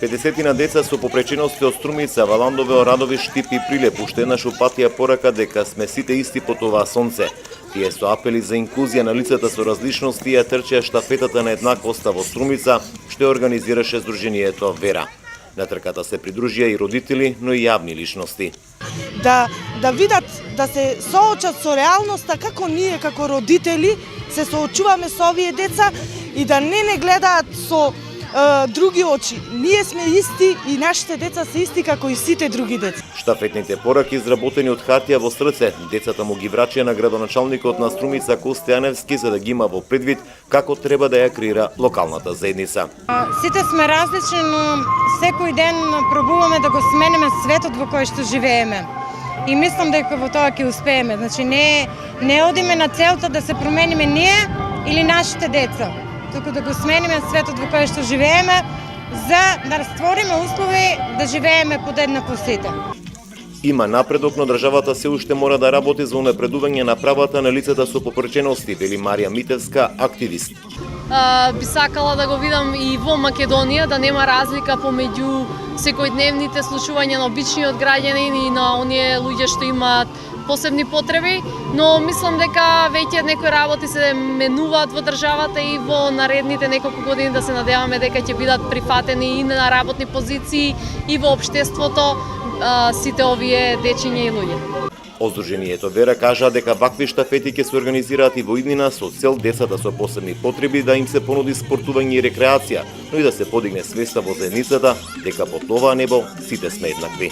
50 деца со попречености од Струмица, Валандове, Радовиш, Штип и Прилеп уште еднаш упатија порака дека сме сите исти под оваа сонце. Тие со апели за инклузија на лицата со различности ја трчеа штафетата на еднаквоста во Струмица, што ја организираше Сдруженијето Вера. На трката се придружија и родители, но и јавни личности. Да видат, да се соочат со реалноста како ние како родители се соочуваме со овие деца и да не гледаат со други очи. Ние сме исти и нашите деца се исти како и сите други деца. Штафетните пораки изработени од хартија во срце, децата му ги врачија на градоначалникот на Струмица Косте Јаневски за да ги има во предвид како треба да ја креира локалната заедница. Сите сме различни, но секој ден пробуваме да го смениме светот во кој што живееме. И мислам дека во тоа ќе успееме. Значи не одиме на целта да се промениме ние или нашите деца, туку да го смениме светот во кој што живееме за да створиме услови да живееме подеднакво сите. Има напредок, но државата се уште мора да работи за унапредување на правата на лицата со попречености, вели Марија Митевска, активист. Би сакала да го видам и во Македонија, да нема разлика помеѓу секојдневните случувања на обичниот граѓанин и на оние луѓе што имаат посебни потреби, но мислам дека веќе некои работи се менуваат во државата и во наредните неколку години да се надеваме дека ќе бидат прифатени и на работни позиции и во општеството сите овие дечиња и луѓе. Од Сдруженијето Вера кажа дека вакви штафети ќе се организираат и во иднина со цел децата со посебни потреби да им се понуди спортување и рекреација, но и да се подигне свеста во заедницата дека под оваа небо сите сме еднакви.